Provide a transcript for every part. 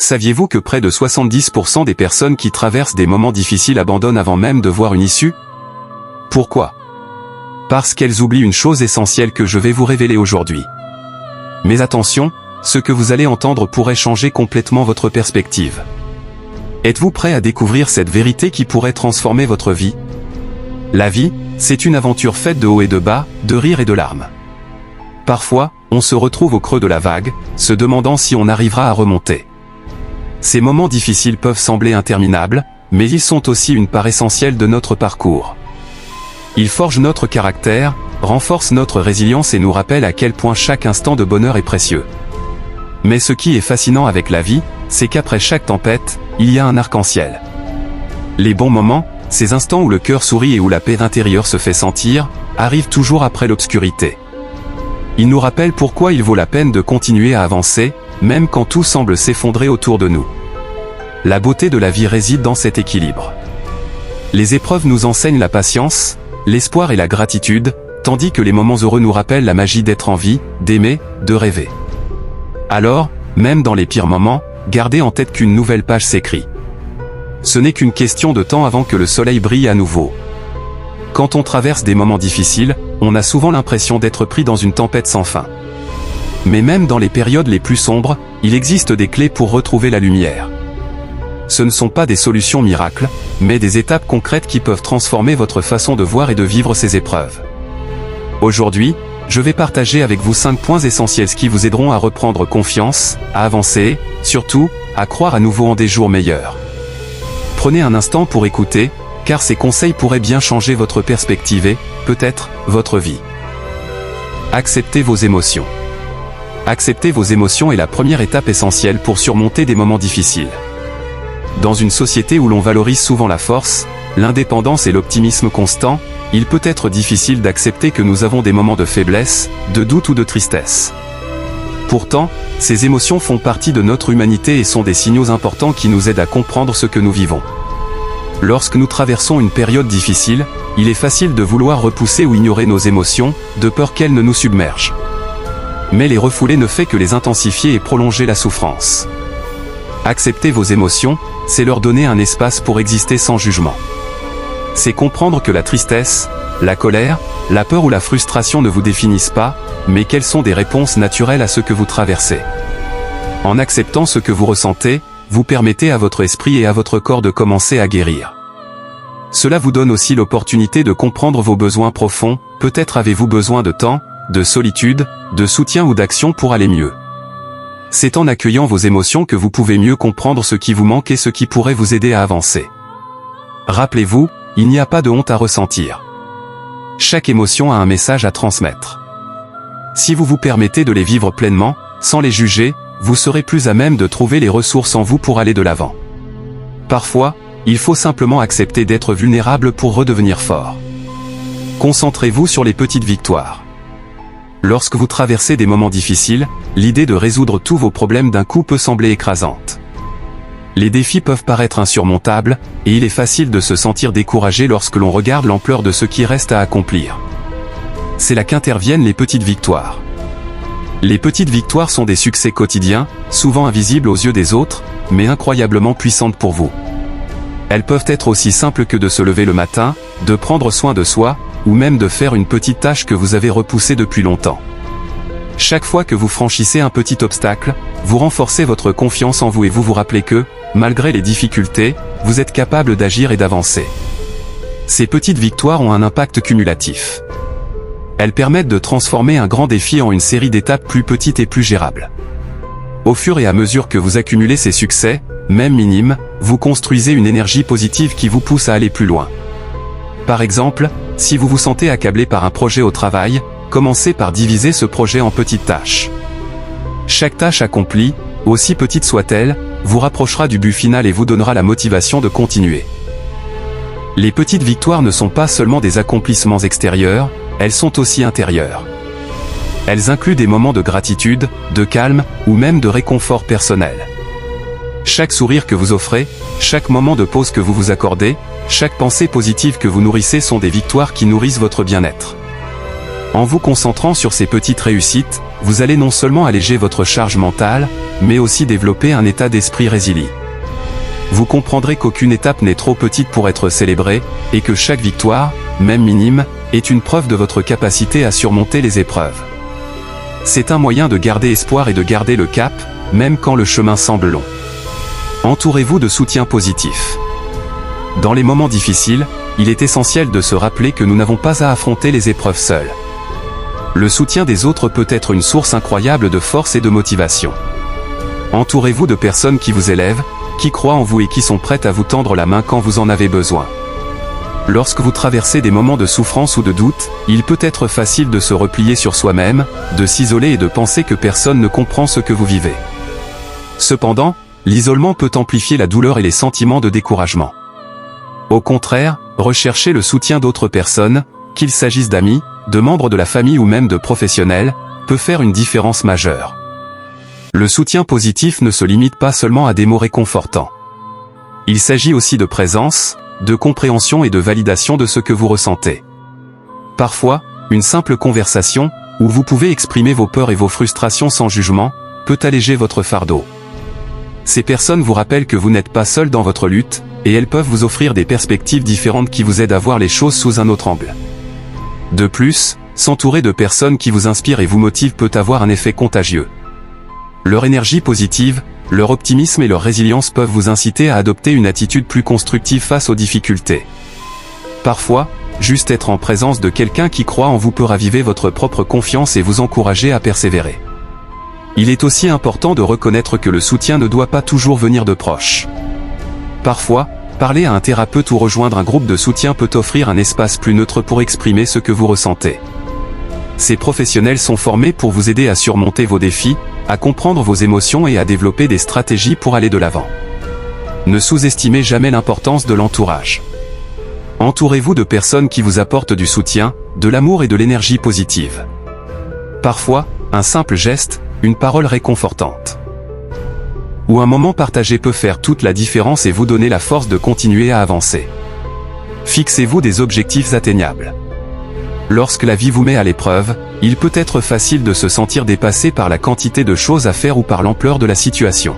Saviez-vous que près de 70% des personnes qui traversent des moments difficiles abandonnent avant même de voir une issue? Pourquoi? Parce qu'elles oublient une chose essentielle que je vais vous révéler aujourd'hui. Mais attention, ce que vous allez entendre pourrait changer complètement votre perspective. Êtes-vous prêt à découvrir cette vérité qui pourrait transformer votre vie? La vie, c'est une aventure faite de hauts et de bas, de rires et de larmes. Parfois, on se retrouve au creux de la vague, se demandant si on arrivera à remonter. Ces moments difficiles peuvent sembler interminables, mais ils sont aussi une part essentielle de notre parcours. Ils forgent notre caractère, renforcent notre résilience et nous rappellent à quel point chaque instant de bonheur est précieux. Mais ce qui est fascinant avec la vie, c'est qu'après chaque tempête, il y a un arc-en-ciel. Les bons moments, ces instants où le cœur sourit et où la paix intérieure se fait sentir, arrivent toujours après l'obscurité. Ils nous rappellent pourquoi il vaut la peine de continuer à avancer, même quand tout semble s'effondrer autour de nous. La beauté de la vie réside dans cet équilibre. Les épreuves nous enseignent la patience, l'espoir et la gratitude, tandis que les moments heureux nous rappellent la magie d'être en vie, d'aimer, de rêver. Alors, même dans les pires moments, gardez en tête qu'une nouvelle page s'écrit. Ce n'est qu'une question de temps avant que le soleil brille à nouveau. Quand on traverse des moments difficiles, on a souvent l'impression d'être pris dans une tempête sans fin. Mais même dans les périodes les plus sombres, il existe des clés pour retrouver la lumière. Ce ne sont pas des solutions miracles, mais des étapes concrètes qui peuvent transformer votre façon de voir et de vivre ces épreuves. Aujourd'hui, je vais partager avec vous 5 points essentiels qui vous aideront à reprendre confiance, à avancer, surtout, à croire à nouveau en des jours meilleurs. Prenez un instant pour écouter, car ces conseils pourraient bien changer votre perspective et, peut-être, votre vie. Acceptez vos émotions. Accepter vos émotions est la première étape essentielle pour surmonter des moments difficiles. Dans une société où l'on valorise souvent la force, l'indépendance et l'optimisme constant, il peut être difficile d'accepter que nous avons des moments de faiblesse, de doute ou de tristesse. Pourtant, ces émotions font partie de notre humanité et sont des signaux importants qui nous aident à comprendre ce que nous vivons. Lorsque nous traversons une période difficile, il est facile de vouloir repousser ou ignorer nos émotions, de peur qu'elles ne nous submergent. Mais les refouler ne fait que les intensifier et prolonger la souffrance. Accepter vos émotions, c'est leur donner un espace pour exister sans jugement. C'est comprendre que la tristesse, la colère, la peur ou la frustration ne vous définissent pas, mais qu'elles sont des réponses naturelles à ce que vous traversez. En acceptant ce que vous ressentez, vous permettez à votre esprit et à votre corps de commencer à guérir. Cela vous donne aussi l'opportunité de comprendre vos besoins profonds, peut-être avez-vous besoin de temps, de solitude, de soutien ou d'action pour aller mieux. C'est en accueillant vos émotions que vous pouvez mieux comprendre ce qui vous manque et ce qui pourrait vous aider à avancer. Rappelez-vous, il n'y a pas de honte à ressentir. Chaque émotion a un message à transmettre. Si vous vous permettez de les vivre pleinement, sans les juger, vous serez plus à même de trouver les ressources en vous pour aller de l'avant. Parfois, il faut simplement accepter d'être vulnérable pour redevenir fort. Concentrez-vous sur les petites victoires. Lorsque vous traversez des moments difficiles, l'idée de résoudre tous vos problèmes d'un coup peut sembler écrasante. Les défis peuvent paraître insurmontables, et il est facile de se sentir découragé lorsque l'on regarde l'ampleur de ce qui reste à accomplir. C'est là qu'interviennent les petites victoires. Les petites victoires sont des succès quotidiens, souvent invisibles aux yeux des autres, mais incroyablement puissantes pour vous. Elles peuvent être aussi simples que de se lever le matin, de prendre soin de soi, ou même de faire une petite tâche que vous avez repoussée depuis longtemps. Chaque fois que vous franchissez un petit obstacle, vous renforcez votre confiance en vous et vous vous rappelez que, malgré les difficultés, vous êtes capable d'agir et d'avancer. Ces petites victoires ont un impact cumulatif. Elles permettent de transformer un grand défi en une série d'étapes plus petites et plus gérables. Au fur et à mesure que vous accumulez ces succès, même minimes, vous construisez une énergie positive qui vous pousse à aller plus loin. Par exemple, si vous vous sentez accablé par un projet au travail, commencez par diviser ce projet en petites tâches. Chaque tâche accomplie, aussi petite soit-elle, vous rapprochera du but final et vous donnera la motivation de continuer. Les petites victoires ne sont pas seulement des accomplissements extérieurs, elles sont aussi intérieures. Elles incluent des moments de gratitude, de calme, ou même de réconfort personnel. Chaque sourire que vous offrez, chaque moment de pause que vous vous accordez, chaque pensée positive que vous nourrissez sont des victoires qui nourrissent votre bien-être. En vous concentrant sur ces petites réussites, vous allez non seulement alléger votre charge mentale, mais aussi développer un état d'esprit résilient. Vous comprendrez qu'aucune étape n'est trop petite pour être célébrée, et que chaque victoire, même minime, est une preuve de votre capacité à surmonter les épreuves. C'est un moyen de garder espoir et de garder le cap, même quand le chemin semble long. Entourez-vous de soutien positif. Dans les moments difficiles, il est essentiel de se rappeler que nous n'avons pas à affronter les épreuves seuls. Le soutien des autres peut être une source incroyable de force et de motivation. Entourez-vous de personnes qui vous élèvent, qui croient en vous et qui sont prêtes à vous tendre la main quand vous en avez besoin. Lorsque vous traversez des moments de souffrance ou de doute, il peut être facile de se replier sur soi-même, de s'isoler et de penser que personne ne comprend ce que vous vivez. Cependant, l'isolement peut amplifier la douleur et les sentiments de découragement. Au contraire, rechercher le soutien d'autres personnes, qu'il s'agisse d'amis, de membres de la famille ou même de professionnels, peut faire une différence majeure. Le soutien positif ne se limite pas seulement à des mots réconfortants. Il s'agit aussi de présence, de compréhension et de validation de ce que vous ressentez. Parfois, une simple conversation, où vous pouvez exprimer vos peurs et vos frustrations sans jugement, peut alléger votre fardeau. Ces personnes vous rappellent que vous n'êtes pas seul dans votre lutte, et elles peuvent vous offrir des perspectives différentes qui vous aident à voir les choses sous un autre angle. De plus, s'entourer de personnes qui vous inspirent et vous motivent peut avoir un effet contagieux. Leur énergie positive, leur optimisme et leur résilience peuvent vous inciter à adopter une attitude plus constructive face aux difficultés. Parfois, juste être en présence de quelqu'un qui croit en vous peut raviver votre propre confiance et vous encourager à persévérer. Il est aussi important de reconnaître que le soutien ne doit pas toujours venir de proches. Parfois, parler à un thérapeute ou rejoindre un groupe de soutien peut offrir un espace plus neutre pour exprimer ce que vous ressentez. Ces professionnels sont formés pour vous aider à surmonter vos défis, à comprendre vos émotions et à développer des stratégies pour aller de l'avant. Ne sous-estimez jamais l'importance de l'entourage. Entourez-vous de personnes qui vous apportent du soutien, de l'amour et de l'énergie positive. Parfois, un simple geste, une parole réconfortante ou un moment partagé peut faire toute la différence et vous donner la force de continuer à avancer. Fixez-vous des objectifs atteignables. Lorsque la vie vous met à l'épreuve, il peut être facile de se sentir dépassé par la quantité de choses à faire ou par l'ampleur de la situation.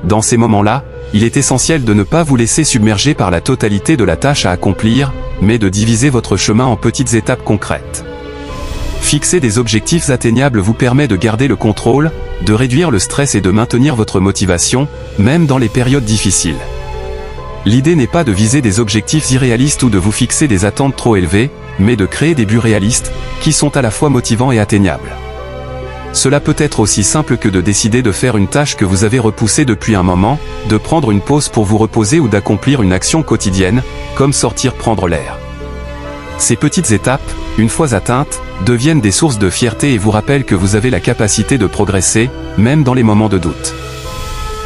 Dans ces moments-là, il est essentiel de ne pas vous laisser submerger par la totalité de la tâche à accomplir, mais de diviser votre chemin en petites étapes concrètes. Fixer des objectifs atteignables vous permet de garder le contrôle, de réduire le stress et de maintenir votre motivation, même dans les périodes difficiles. L'idée n'est pas de viser des objectifs irréalistes ou de vous fixer des attentes trop élevées, mais de créer des buts réalistes, qui sont à la fois motivants et atteignables. Cela peut être aussi simple que de décider de faire une tâche que vous avez repoussée depuis un moment, de prendre une pause pour vous reposer ou d'accomplir une action quotidienne, comme sortir prendre l'air. Ces petites étapes, une fois atteintes, deviennent des sources de fierté et vous rappellent que vous avez la capacité de progresser, même dans les moments de doute.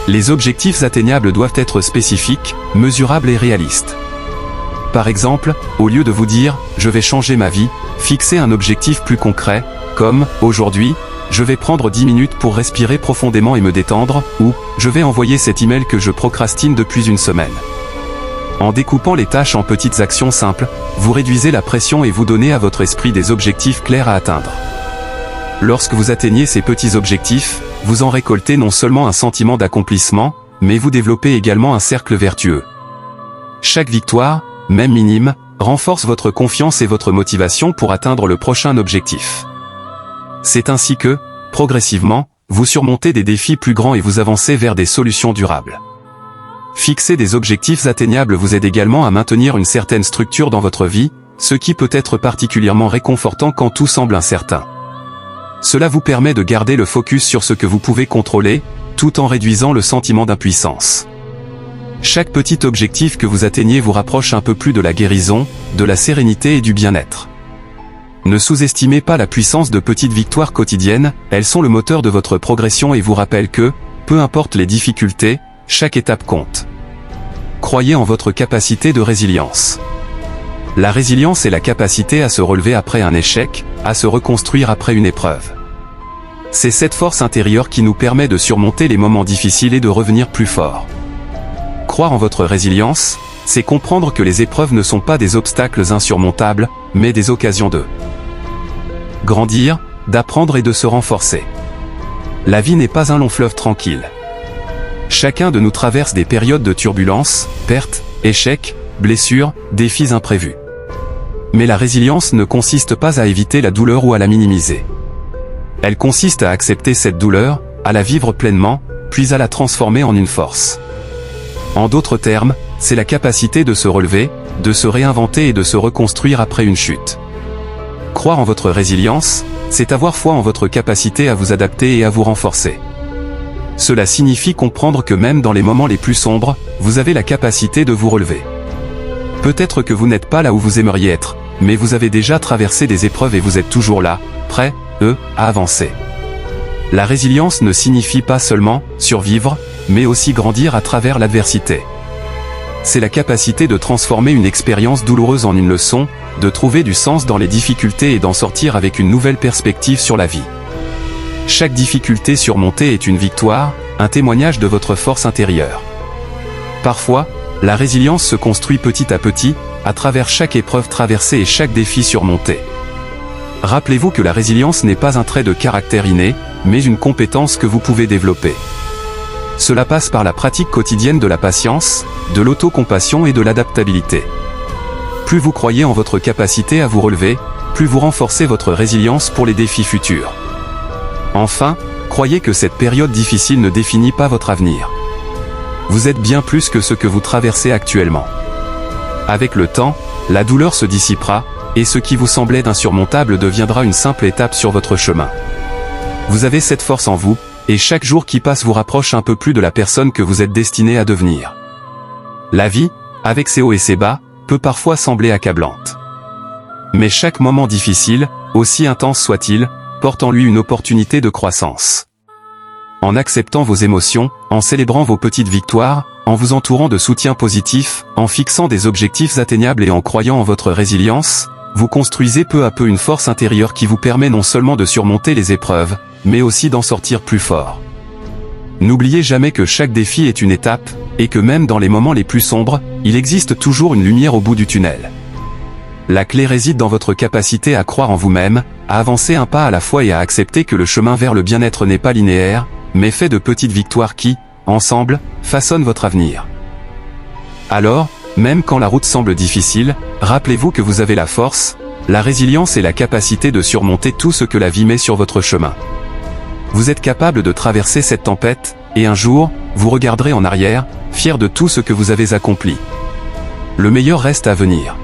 Les objectifs atteignables doivent être spécifiques, mesurables et réalistes. Par exemple, au lieu de vous dire « je vais changer ma vie », fixez un objectif plus concret, comme « aujourd'hui, je vais prendre 10 minutes pour respirer profondément et me détendre » ou « je vais envoyer cet email que je procrastine depuis une semaine ». En découpant les tâches en petites actions simples, vous réduisez la pression et vous donnez à votre esprit des objectifs clairs à atteindre. Lorsque vous atteignez ces petits objectifs, vous en récoltez non seulement un sentiment d'accomplissement, mais vous développez également un cercle vertueux. Chaque victoire, même minime, renforce votre confiance et votre motivation pour atteindre le prochain objectif. C'est ainsi que, progressivement, vous surmontez des défis plus grands et vous avancez vers des solutions durables. Fixer des objectifs atteignables vous aide également à maintenir une certaine structure dans votre vie, ce qui peut être particulièrement réconfortant quand tout semble incertain. Cela vous permet de garder le focus sur ce que vous pouvez contrôler, tout en réduisant le sentiment d'impuissance. Chaque petit objectif que vous atteignez vous rapproche un peu plus de la guérison, de la sérénité et du bien-être. Ne sous-estimez pas la puissance de petites victoires quotidiennes, elles sont le moteur de votre progression et vous rappellent que, peu importe les difficultés, chaque étape compte. Croyez en votre capacité de résilience. La résilience est la capacité à se relever après un échec, à se reconstruire après une épreuve. C'est cette force intérieure qui nous permet de surmonter les moments difficiles et de revenir plus fort. Croire en votre résilience, c'est comprendre que les épreuves ne sont pas des obstacles insurmontables, mais des occasions de grandir, d'apprendre et de se renforcer. La vie n'est pas un long fleuve tranquille. Chacun de nous traverse des périodes de turbulence, pertes, échecs, blessures, défis imprévus. Mais la résilience ne consiste pas à éviter la douleur ou à la minimiser. Elle consiste à accepter cette douleur, à la vivre pleinement, puis à la transformer en une force. En d'autres termes, c'est la capacité de se relever, de se réinventer et de se reconstruire après une chute. Croire en votre résilience, c'est avoir foi en votre capacité à vous adapter et à vous renforcer. Cela signifie comprendre que même dans les moments les plus sombres, vous avez la capacité de vous relever. Peut-être que vous n'êtes pas là où vous aimeriez être, mais vous avez déjà traversé des épreuves et vous êtes toujours là, prêts, à avancer. La résilience ne signifie pas seulement survivre, mais aussi grandir à travers l'adversité. C'est la capacité de transformer une expérience douloureuse en une leçon, de trouver du sens dans les difficultés et d'en sortir avec une nouvelle perspective sur la vie. Chaque difficulté surmontée est une victoire, un témoignage de votre force intérieure. Parfois, la résilience se construit petit à petit, à travers chaque épreuve traversée et chaque défi surmonté. Rappelez-vous que la résilience n'est pas un trait de caractère inné, mais une compétence que vous pouvez développer. Cela passe par la pratique quotidienne de la patience, de l'autocompassion et de l'adaptabilité. Plus vous croyez en votre capacité à vous relever, plus vous renforcez votre résilience pour les défis futurs. Enfin, croyez que cette période difficile ne définit pas votre avenir. Vous êtes bien plus que ce que vous traversez actuellement. Avec le temps, la douleur se dissipera, et ce qui vous semblait insurmontable deviendra une simple étape sur votre chemin. Vous avez cette force en vous, et chaque jour qui passe vous rapproche un peu plus de la personne que vous êtes destiné à devenir. La vie, avec ses hauts et ses bas, peut parfois sembler accablante. Mais chaque moment difficile, aussi intense soit-il, porte en lui une opportunité de croissance. En acceptant vos émotions, en célébrant vos petites victoires, en vous entourant de soutien positif, en fixant des objectifs atteignables et en croyant en votre résilience, vous construisez peu à peu une force intérieure qui vous permet non seulement de surmonter les épreuves, mais aussi d'en sortir plus fort. N'oubliez jamais que chaque défi est une étape, et que même dans les moments les plus sombres, il existe toujours une lumière au bout du tunnel. La clé réside dans votre capacité à croire en vous-même, à avancer un pas à la fois et à accepter que le chemin vers le bien-être n'est pas linéaire, mais fait de petites victoires qui, ensemble, façonnent votre avenir. Alors, même quand la route semble difficile, rappelez-vous que vous avez la force, la résilience et la capacité de surmonter tout ce que la vie met sur votre chemin. Vous êtes capable de traverser cette tempête, et un jour, vous regarderez en arrière, fier de tout ce que vous avez accompli. Le meilleur reste à venir.